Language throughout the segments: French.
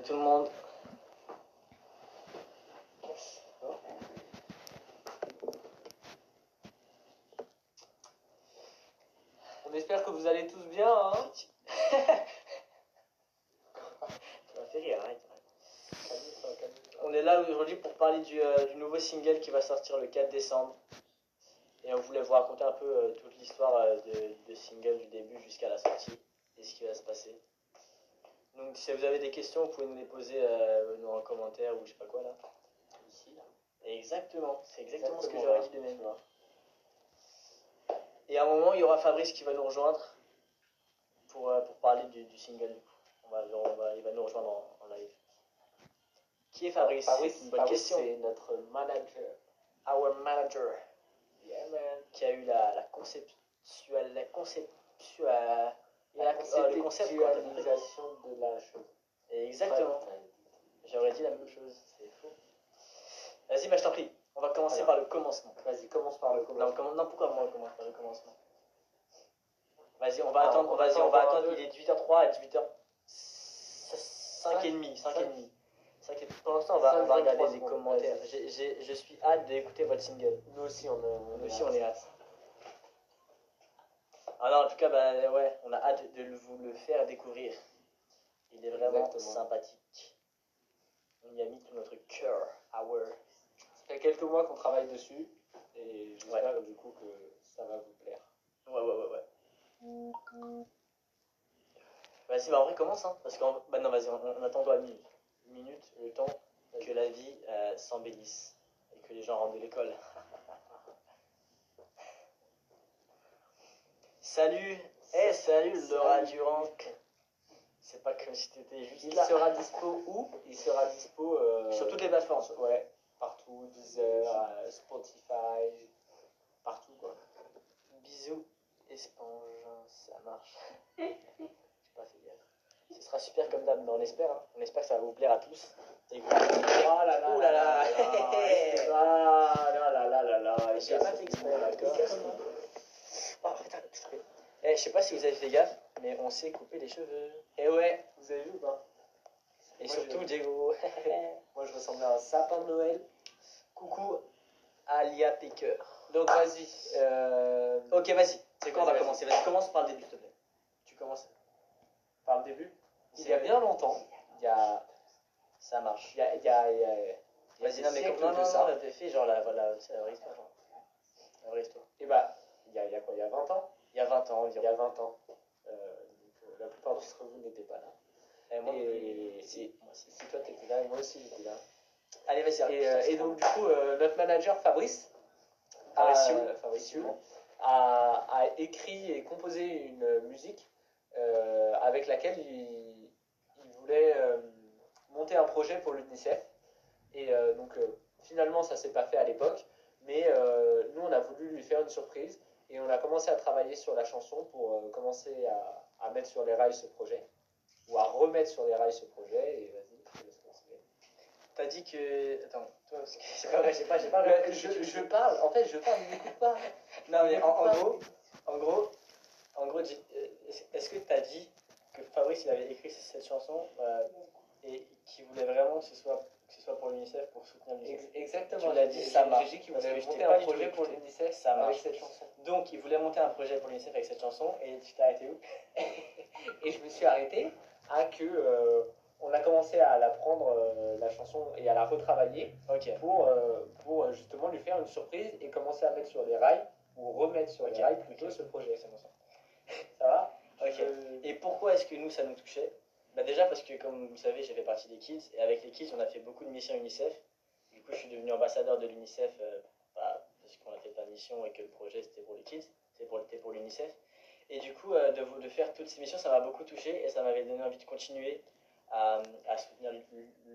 tout le monde. On espère que vous allez tous bien, hein. Ça m'a fait rire, arrête. On est là aujourd'hui pour parler du nouveau single qui va sortir le 4 décembre. Et on voulait vous raconter un peu toute l'histoire de single du début jusqu'à la sortie et ce qui va se passer. Donc si vous avez des questions, vous pouvez nous les poser dans un commentaire ou je sais pas quoi là. Ici, là. Exactement, c'est exactement ce que j'aurais dit de même. Et à un moment, il y aura Fabrice qui va nous rejoindre pour parler du single. Il va nous rejoindre en live. Qui est Fabrice? Fabrice, une bonne question. C'est notre manager. Our manager. Yeah, man. Qui a eu la conceptualisation de la chose. Exactement. J'aurais dit la même chose, c'est faux. Vas-y, je t'en prie. On va commencer par le commencement. Vas-y, commence par le commencement. Non, pourquoi moi on commence par le commencement? Vas-y, on va attendre. Il est 18h03 à 5h30. Pour l'instant, on va regarder les commentaires. Je suis hâte d'écouter votre single. Nous aussi, on est hâte. Alors, en tout cas, ouais, on a hâte de vous le faire découvrir. Il est vraiment sympathique. On y a mis tout notre cœur. Ça fait quelques mois qu'on travaille dessus. Et j'espère du coup que ça va vous plaire. Ouais. Vas-y, en vrai, commence, hein. Parce non, vas-y, on attend 2 minutes, le temps que la vie s'embellisse et que les gens rentrent de l'école. Salut Laura Durand. C'est pas comme si t'étais juste là. Il sera dispo où? Il sera dispo sur toutes les plateformes. Ouais, partout, Deezer, Spotify, partout quoi. Bisous, Esponge, ça marche. J'ai pas fait gaffe. Ce sera super comme d'hab, mais on espère. Hein. On espère que ça va vous plaire à tous. Et que... Oh là là. Oh là là. J'ai pas fait exprès, d'accord. Oh putain. Je sais pas si vous avez fait gaffe, mais on s'est coupé les cheveux. Et ouais, vous avez vu ou pas? Et moi, surtout Diego. Moi je ressemblais à un sapin de Noël. Coucou Alia Picker. Donc vas-y. Ok, vas-y. C'est quoi, on va commencer. Vas-y, commence par le début, s'il te plaît. Tu commences par le début. Il y a bien longtemps. Ça marche. Vas-y, non, mais comme ça, fait genre la vraie histoire. La vraie histoire. Et bah, il y a quoi? Il y a 20 ans? Il y a 20 ans environ. Il y a 20 ans. Donc, la plupart d'entre vous n'étaient pas là. Si toi t'étais là, et moi aussi j'étais là. Allez, vas-y. Et donc, du coup, notre manager Fabrice a écrit et composé une musique avec laquelle il voulait monter un projet pour l'UNICEF. Et donc, finalement, ça s'est pas fait à l'époque, mais nous, on a voulu lui faire une surprise et on a commencé à travailler sur la chanson pour commencer à mettre sur les rails ce projet, ou à remettre sur les rails ce projet. Et vas-y, je te laisse continuer. T'as dit que... Attends, toi, parce que c'est pas vrai, j'ai pas... Je parle, en fait, je parle, il m'écoute pas. Non, mais en gros, est-ce que t'as dit que Fabrice, il avait écrit cette chanson et qu'il voulait vraiment que ce soit pour l'UNICEF, pour soutenir l'UNICEF? Exactement. Tu l'as dit, ça marche. J'ai dit qu'il voulait monter un projet pour l'UNICEF, ça marche. avec cette chanson. Donc, il voulait monter un projet pour l'UNICEF avec cette chanson, et tu t'es arrêté où? Et je me suis arrêté à que... on a commencé à la prendre, la chanson, et à la retravailler pour justement lui faire une surprise et commencer à mettre sur les rails, ou remettre sur les rails plutôt ce projet. C'est bon ça. Ça va? Ok. Et pourquoi est-ce que nous, ça nous touchait? Déjà parce que, comme vous savez, j'ai fait partie des Kids, et avec les Kids, on a fait beaucoup de missions UNICEF. Du coup, je suis devenu ambassadeur de l'UNICEF parce qu'on a fait plein de missions et que le projet, c'était pour les Kids, c'était pour l'UNICEF. Et du coup, de faire toutes ces missions, ça m'a beaucoup touché, et ça m'avait donné envie de continuer à soutenir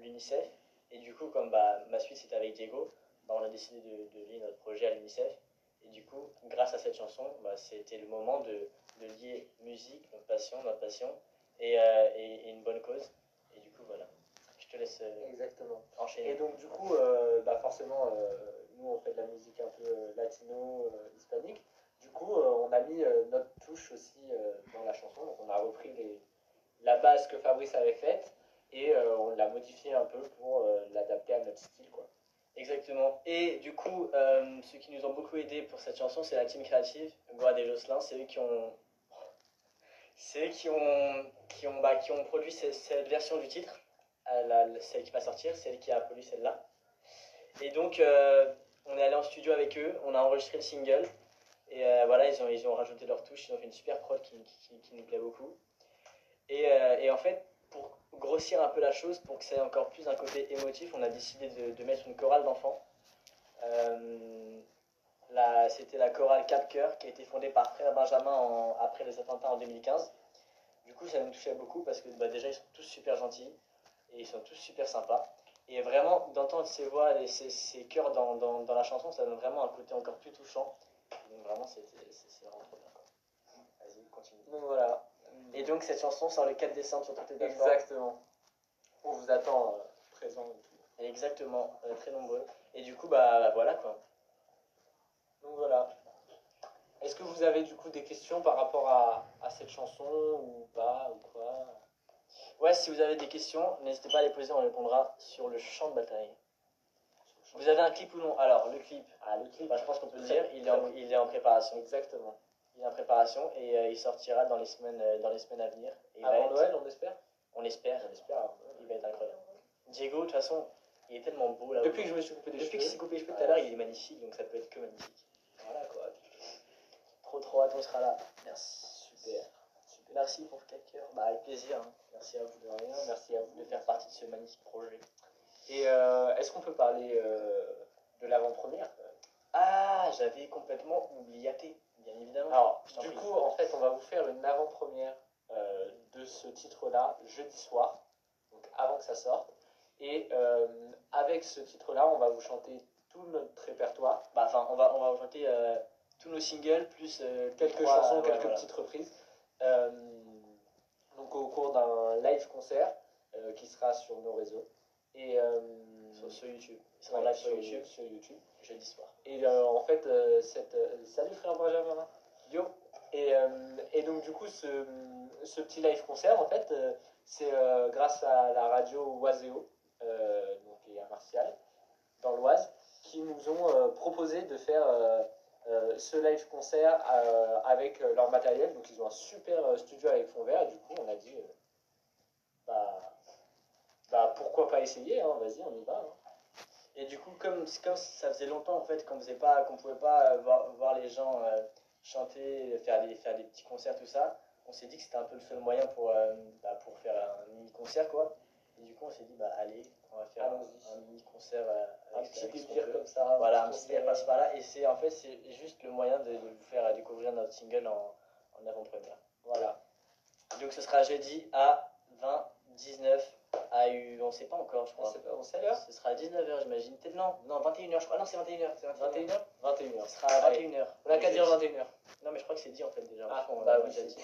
l'UNICEF. Et du coup, comme ma suite c'était avec Diego, on a décidé de lier notre projet à l'UNICEF. Et du coup, grâce à cette chanson, c'était le moment de lier musique, notre passion, et une bonne cause. Et du coup, voilà. Je te laisse enchaîner. Et donc, du coup, forcément, nous on fait de la musique un peu latino, hispanique. Du coup, on a mis notre touche aussi dans la chanson. Donc, on a repris la base que Fabrice avait faite et on la modifier un peu pour l'adapter à notre style, quoi. Exactement. Et du coup, ceux qui nous ont beaucoup aidés pour cette chanson, c'est la team créative, Goad et Jocelyn. C'est eux qui ont produit cette version du titre, celle qui va sortir, celle qui a produit celle-là. Et donc, on est allé en studio avec eux, on a enregistré le single. Et voilà, ils ont rajouté leurs touches, ils ont fait une super prod qui nous plaît beaucoup. Et en fait, pour grossir un peu la chose, pour que ça ait encore plus un côté émotif, on a décidé de mettre une chorale d'enfants. C'était la chorale Cap Cœur qui a été fondée par Frère Benjamin après les attentats en 2015. Du coup, ça nous touchait beaucoup parce que déjà, ils sont tous super gentils et ils sont tous super sympas. Et vraiment, d'entendre ces voix et ces chœurs dans la chanson, ça donne vraiment un côté encore plus touchant. Donc vraiment, c'est vraiment trop bien. Vas-y, continue. Donc voilà. Et donc, cette chanson sort le 4 décembre sur toutes les plateformes. Exactement. On vous attend présent et tout. Exactement, très nombreux. Et du coup, bah voilà quoi. Donc voilà. Est-ce que vous avez du coup des questions par rapport à cette chanson ou pas ou quoi? Ouais, si vous avez des questions, n'hésitez pas à les poser, on répondra sur le champ de bataille. Vous avez un clip ou non? Alors, le clip, bah, je pense qu'on peut le dire, il est en préparation. Exactement. Il est en préparation et il sortira dans les semaines à venir. Et avant Noël, on espère? On espère. Il va être incroyable. Diego, de toute façon, il est tellement beau là. Depuis que je me suis coupé les cheveux. Depuis qu'il s'est coupé les cheveux tout à l'heure, il est magnifique, donc ça peut être que magnifique. Voilà quoi. Trop hâte, on sera là. Merci. Super. Merci pour le cœur. Bah, avec plaisir. Hein. Merci à vous de rien. Merci à vous de faire partie de ce magnifique projet. Et est-ce qu'on peut parler de l'avant-première? Ah, j'avais complètement oublié, bien évidemment. Alors, du coup, en fait, on va vous faire une avant-première de ce titre-là jeudi soir, donc avant que ça sorte. Et avec ce titre-là, on va vous chanter tout notre répertoire. Bah, enfin, on va vous chanter tous nos singles, plus quelques chansons, quelques petites reprises. Donc au cours d'un live concert qui sera sur nos réseaux. Et sur YouTube. C'est en live sur YouTube. Jeudi soir. Et en fait, salut frère Benjamin. Yo. Et donc du coup, ce petit live concert, en fait, c'est grâce à la radio Oiseo, donc et à Martial, dans l'Oise, qui nous ont proposé de faire ce live concert avec leur matériel. Donc ils ont un super studio avec fond vert. Et du coup, on a dit, pourquoi pas essayer, hein, vas-y, on y va. Hein. Et du coup, comme ça faisait longtemps en fait qu'on pouvait pas voir les gens chanter, faire des petits concerts, tout ça, on s'est dit que c'était un peu le seul moyen pour faire un mini-concert quoi. Et du coup, on s'est dit, allez, on va faire un mini-concert un petit délire comme ça. Voilà, un petit délire par-ci par-là. Et c'est juste le moyen de vous faire découvrir notre single en avant-première. Voilà. Donc ce sera jeudi à 20h19. On sait pas encore, je crois. On sait l'heure? Ce sera à 19h, j'imagine. Peut-être non, 21h, je crois. Non, c'est 21h. 21h. Ce sera à 21h. On a qu'à dire 21h. Non, mais je crois que c'est dit en fait déjà. Oui, j'ai dit.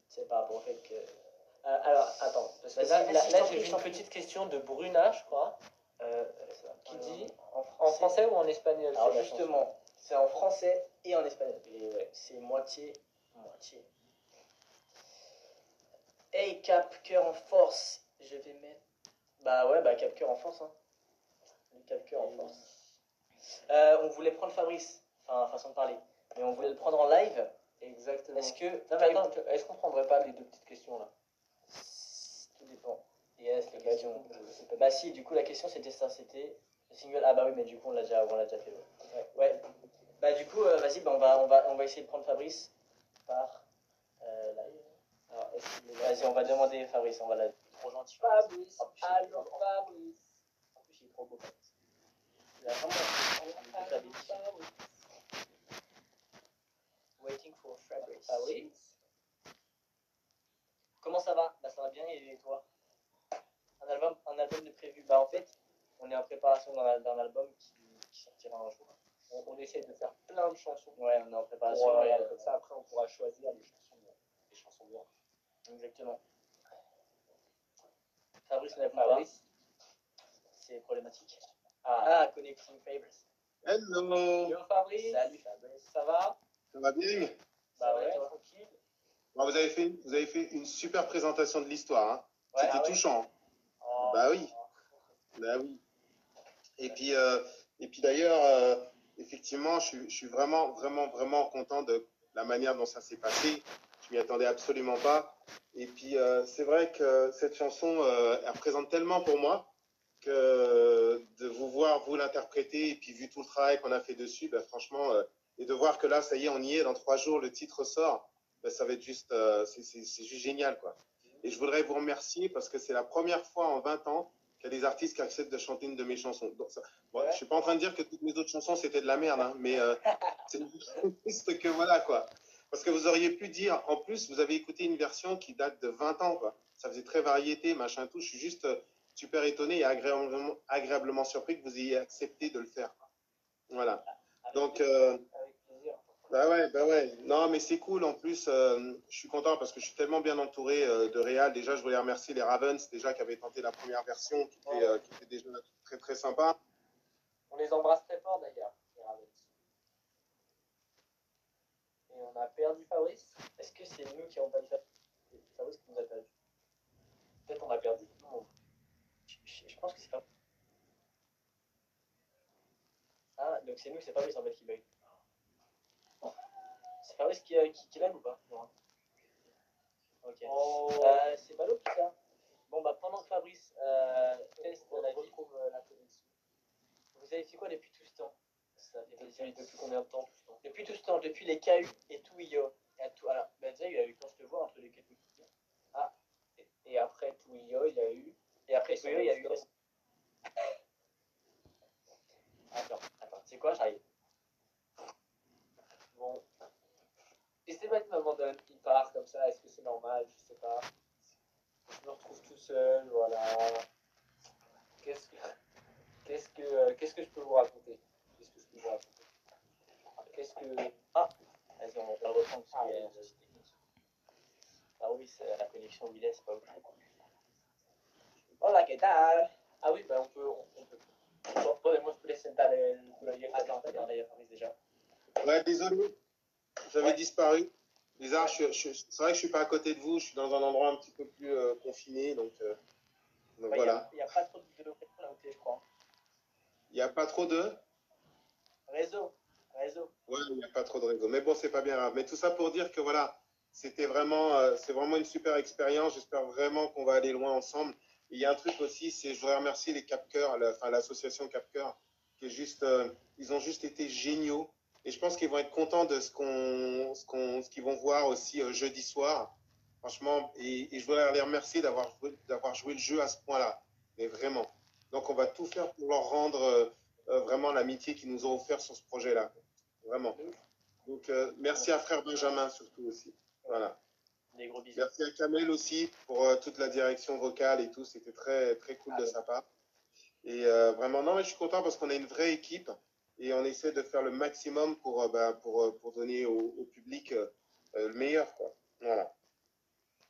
C'est par rapport au fait que. Alors, attends. Parce que là j'ai vu une petite question de Bruna, je crois, qui dit en français ou en espagnol? Alors, justement, c'est en français et en espagnol. Et ouais, c'est moitié. Hey, Cap Cœur en force. Je vais mettre. Cap Cœur en force. Hein. Le Cap Cœur en force. On voulait prendre Fabrice, enfin, façon de parler. Mais on voulait le prendre en live. Exactement. Est-ce qu'on prendrait pas les deux petites questions là? Tout dépend. Yes, les questions. Bah si, du coup la question c'était ça, c'était le single. Ah bah oui, mais du coup on l'a déjà fait. Ouais. Bah du coup, vas-y, on va essayer de prendre Fabrice par live. Vas-y, on va demander Fabrice, on va la. Trop gentil. Fabrice, alors Fabrice. En plus il est trop beau. Il a vraiment Waiting for Fabrice. Comment ça va? Bah ça va bien et toi? Un album de prévu. Bah en fait, on est en préparation d'un album qui sortira un jour. On essaie de faire plein de chansons. Ouais, on est en préparation. Comme ça après on pourra choisir les chansons bien. Exactement. Fabrice ne répond pas. C'est problématique. Connecting Favorites. Hello. Yo Fabrice. Salut Fabrice. Ça va? Ça va bien? Bah ouais, tranquille. Bon, vous avez fait une super présentation de l'histoire. Hein. Ouais, C'était touchant. Oh, bah oui. Bah oui. Et puis d'ailleurs, effectivement, je suis vraiment, vraiment, vraiment content de la manière dont ça s'est passé. Je m'y attendais absolument pas. Et puis, c'est vrai que cette chanson, elle représente tellement pour moi que de vous voir, vous l'interpréter, et puis vu tout le travail qu'on a fait dessus, ben, franchement, et de voir que là, ça y est, on y est, dans 3 jours, le titre sort, ben, ça va être juste, c'est juste génial, quoi. Et je voudrais vous remercier parce que c'est la première fois en 20 ans qu'il y a des artistes qui acceptent de chanter une de mes chansons. Donc, ça, bon, je suis pas en train de dire que toutes mes autres chansons c'était de la merde, hein, mais c'est juste que voilà quoi. Parce que vous auriez pu dire, en plus, vous avez écouté une version qui date de 20 ans, quoi. Ça faisait très variété, machin tout. Je suis juste super étonné et agréablement surpris que vous ayez accepté de le faire, quoi. Voilà. Donc, Avec plaisir. bah ouais. Non, mais c'est cool. En plus, je suis content parce que je suis tellement bien entouré de réal. Déjà, je voulais remercier les Ravens, déjà, qui avaient tenté la première version, qui était déjà très, très sympa. On les embrasse très fort d'ailleurs, les Ravens. Et on a perdu Fabrice. Est-ce que c'est nous qui avons pas dit Fabrice qui nous a perdu? Peut-être on a perdu. Non. Je pense que c'est pas. Ah, donc c'est nous, c'est Fabrice en fait qui bug. C'est Fabrice qui lag ou pas? Non. Ok. Oh. C'est ballot tout ça. Bon, bah pendant que Fabrice teste la vie, retrouve la connexion. vous avez fait quoi depuis tout ce temps? Ça fait plaisir. Depuis combien de temps tout ce temps? Depuis tout ce temps, depuis les KU et tout IO. Alors, bah déjà, il y a eu quand je te vois entre les KU. Ah, et après tout IO, il y a eu. Et après tout IO, il y a eu. Attends, c'est quoi? J'arrive. Bon. Et c'est pas que m'abandonne, il part comme ça, est-ce que c'est normal? Je sais pas. Je me retrouve tout seul, voilà. Qu'est-ce que je peux vous raconter? Qu'est-ce que je peux vous raconter? Qu'est-ce que. Ah, vas-y, on va le reprendre parce qu'il y a une petite technique. Ah oui, c'est la connexion où il est, c'est pas ouf. Hola, ¿qué tal? Ah oui, bah on peut. Bon, podemos presentar el proyecto. Attends, d'ailleurs, Fabrice déjà. Ouais, désolé, j'avais Ouais. disparu. Bizarre, c'est vrai que je suis pas à côté de vous, je suis dans un endroit un petit peu plus confiné, donc Bah, voilà. Il n'y a pas trop de location là où t'es, je crois. Il n'y a pas trop de. Réseau. Ouais, il n'y a pas trop de réseau. Mais bon, c'est pas bien grave. Mais tout ça pour dire que voilà, c'est vraiment une super expérience. J'espère vraiment qu'on va aller loin ensemble. Et il y a un truc aussi, c'est, je voudrais remercier les Capcœur, l'association Capcœur, qui est juste, ils ont juste été géniaux. Et je pense qu'ils vont être contents de ce qu'ils vont voir aussi jeudi soir. Franchement, et je voudrais les remercier d'avoir joué le jeu à ce point-là. Mais vraiment. Donc, on va tout faire pour leur rendre vraiment l'amitié qu'ils nous ont offert sur ce projet-là. Vraiment. Donc, merci à frère Benjamin surtout aussi. Voilà. Des gros bisous. Merci à Kamel aussi pour toute la direction vocale et tout. C'était très, très cool de sa part. Et vraiment, non, mais je suis content parce qu'on a une vraie équipe et on essaie de faire le maximum pour donner au public le meilleur, quoi. Voilà.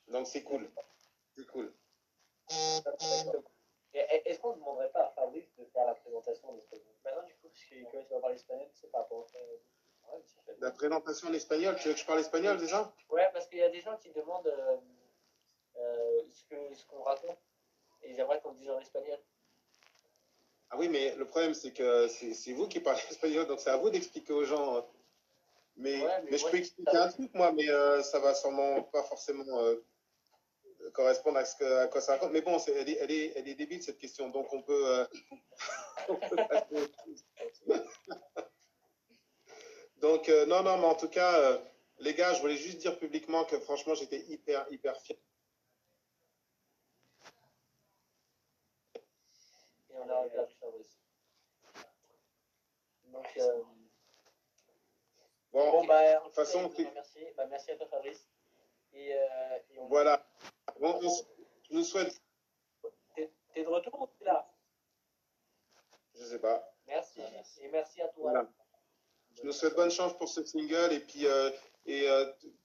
Donc, c'est cool. C'est cool. Est-ce qu'on ne demanderait pas à Fabrice de faire la présentation en espagnol? Maintenant, du coup, parce que quand tu vas parler espagnol, c'est pas pour. La présentation en espagnol, tu veux que je parle espagnol déjà? Ouais, parce qu'il y a des gens qui demandent ce qu'on raconte et ils aimeraient qu'on le dise en espagnol. Ah oui, mais le problème, c'est que c'est vous qui parlez espagnol, donc c'est à vous d'expliquer aux gens. Mais je peux expliquer un truc, moi, mais ça va sûrement pas forcément correspondre à quoi ça raconte. Mais bon, elle est débile, cette question, donc on peut... Donc, non, mais en tout cas, les gars, je voulais juste dire publiquement que franchement, j'étais hyper, hyper fier. Et on a perdu Fabrice. Donc, Bon, bah, de toute façon, merci à toi, Fabrice. Et voilà. Bon, je nous souhaite... T'es de retour ou t'es là? Je sais pas. Merci. Et merci à toi. Voilà. Je nous souhaite bonne chance pour ce single et puis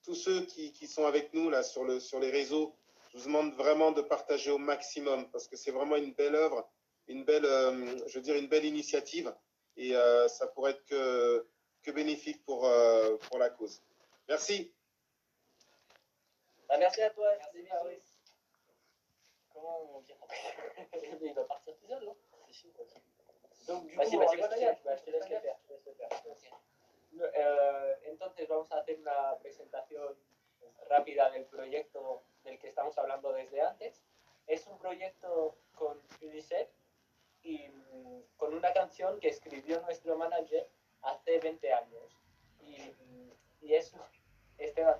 tous ceux qui sont avec nous là sur les réseaux, je vous demande vraiment de partager au maximum parce que c'est vraiment une belle œuvre, je veux dire une belle initiative et ça pourrait être que bénéfique pour la cause. Merci. bah, merci à toi. Merci Fabrice. Comment on dit? Il va partir tout seul, non? Donc, du Vas-y, coup, vas-y, en español, je te laisse le faire. Je te laisse le faire. Entonces vamos a hacer una presentación rápida del proyecto del que estamos hablando desde antes. Es un proyecto con UNICEF y con una canción que escribió nuestro manager hace 20 años. Y es Esteban.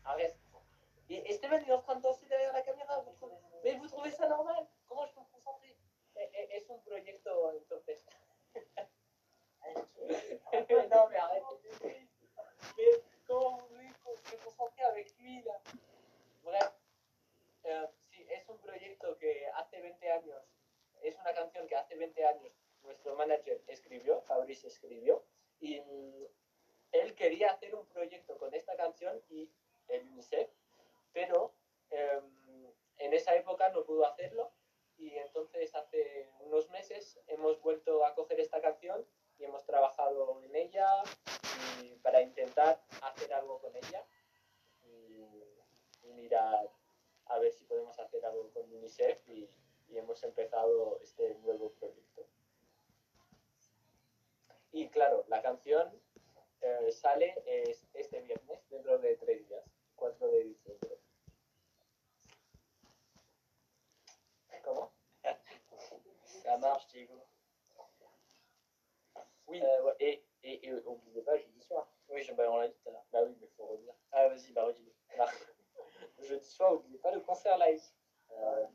A ver. Et Esteban, il est en train de danser derrière la caméra. Mais vous trouvez ça normal? Comment je peux me concentrer? Es un proyecto, entonces. Non, mais arrête. Mais comment vous voulez se concentrer avec lui, là? Bref. Sí, es un proyecto que hace 20 años, es una canción que hace 20 años nuestro manager escribió, Fabrice escribió, y él quería hacer un proyecto con esta canción y el UNICEF, pero en esa época no pudo hacerlo y entonces hace unos meses hemos vuelto a coger esta canción y hemos trabajado en ella y para intentar hacer algo con ella y mirar a ver si podemos hacer algo con UNICEF y hemos empezado este nuevo proyecto. Y claro, la canción sale este viernes, dentro de 3 días, 4 de diciembre. Comment? Ça marche, Diego. Oui, Ouais. et n'oubliez pas jeudi soir. Oui, on l'a dit tout à l'heure. Bah oui, mais il faut redire. Ah, vas-y, bah redis-le. Jeudi soir, n'oubliez pas le concert live. Voilà.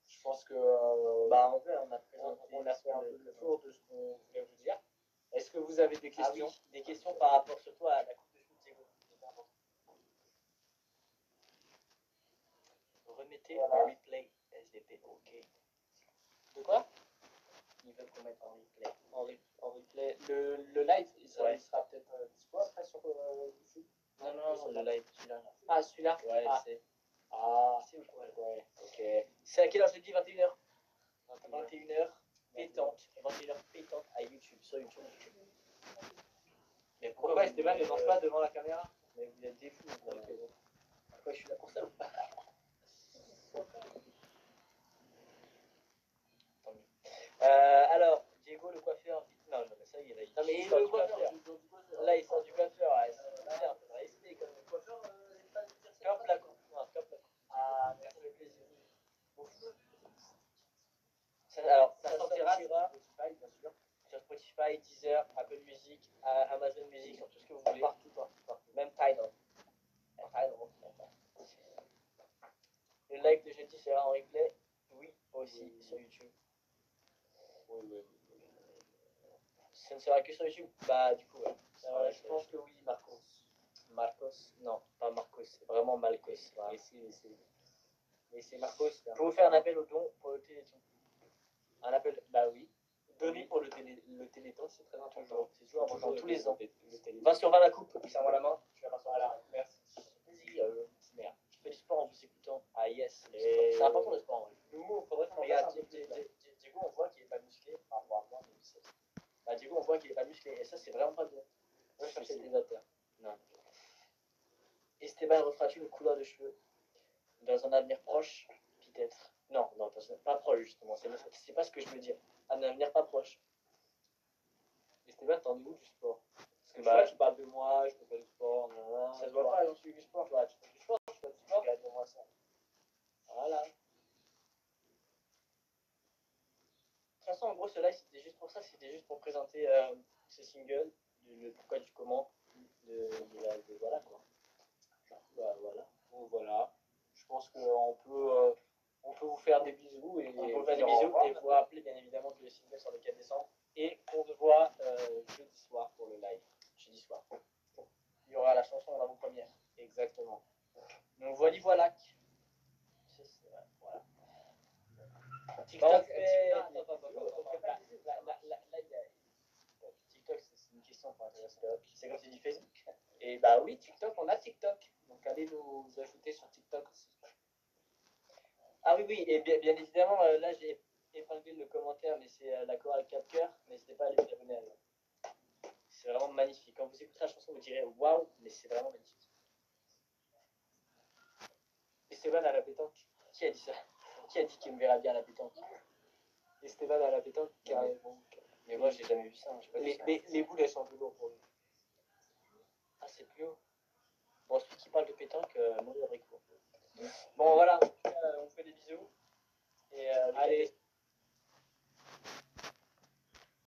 Je pense que Bah, en fait, on a fait un peu le tour de ce qu'on voulait vous dire. Est-ce que vous avez des questions? Ah oui, des questions par rapport surtout à la coupe de cheveux de Diego. Remettez en replay SDP, ok. De quoi? Ils veulent qu'on mette en replay. En replay. Le live, il sera peut-être dispo après sur YouTube? Non, le live, celui-là. Ah, celui-là? Ouais, ah. c'est. Ah, C'est ou quoi? ouais, ok. C'est à quelle heure je l'ai dit? 21h. 21h pétante. 21h pétante à YouTube, sur YouTube. Mais Pourquoi Esteban ne danse pas devant la caméra? Mais vous êtes des fous. Pourquoi je suis là pour ça? Tant mieux. Alors, Diego, le coiffeur. Non, mais ça y est, là, il Non, mais sort le du coiffeur. Là, il sort du coiffeur. Ouais, c'est bien, faut rester comme le coiffeur. Scalp la coupe. Non, scalp la coupe. Ah, merci, avec plaisir. Alors, ça sortira sur Spotify, bien sûr. Sur Spotify, Deezer, Apple Music, Amazon Music, sur tout ce que vous voulez. Partout. Même Tidal. Le live de jeudi sera en replay? Oui, aussi sur YouTube. Oui. Ça ne sera que sur YouTube? Bah, du coup, ouais. Je pense que oui, Marcos. Marcos? Non, pas Marcos, c'est vraiment Malcos. Voilà. Mais c'est Marcos. Vous pouvez faire un appel au don pour le Téléthon. Un appel? Bah oui. Donner pour le Téléthon, c'est très important. C'est toujours important, tous les ans. Le Téléthon. 20 sur 20 la coupe, serre-moi la main. Je vais la Voilà, merci. Vas-y, merde. Je fais du sport en vous écoutant. Ah yes, c'est important le sport. Ouais. Nous, il faudrait qu'on regarde, Diego, on voit qu'il n'est pas musclé par rapport à moi. Bah, Diego, on voit qu'il n'est pas musclé. Et ça, c'est vraiment pas bien. Moi, je cherche des auteurs. Non. Esteban refera-tu une couleur de cheveux dans un avenir proche? Peut-être. Non, pas proche, justement. C'est pas ce que je veux dire. Un avenir pas proche. Esteban, t'en es où du sport? Parce que Bah, tu parles de moi, je fais pas du sport. Ça se voit pas, j'en suis du sport. Tu fais du sport, je fais du sport. Regarde-moi ça. Voilà. De toute façon, en gros, ce live, c'était juste pour ça. C'était juste pour présenter ce single, le pourquoi du comment, voilà quoi. Bah voilà. Donc, voilà. Je pense qu'on peut, on peut vous faire des bisous et vous rappeler bien évidemment que le single sort le 4 décembre et qu'on se voit jeudi soir pour le live. Jeudi soir. Il y aura la chanson en avant-première. Exactement. Donc voilà. Voilà. TikTok, TikTok, c'est une question pour intéressante. C'est comme tu dis Facebook. Et bah oui, TikTok, on a TikTok. Donc allez nous ajouter sur TikTok aussi. Ah oui, et bien évidemment, là j'ai épinglé le commentaire, mais c'est la chorale Capcœur. N'hésitez pas à aller vous abonner à elle. C'est vraiment magnifique. Quand vous écoutez la chanson, vous direz waouh, mais c'est vraiment magnifique. Esteban à la pétanque. Qui a dit ça? Qui a dit qu'il me verra bien à la pétanque? Esteban à la pétanque, carrément. Mais moi, j'ai jamais vu ça. J'ai pas vu ça. Les boules, elles sont plus lourdes pour lui. Ah, c'est plus haut. Bon, celui qui parle de pétanque, Maurice Abricot. Bon, voilà.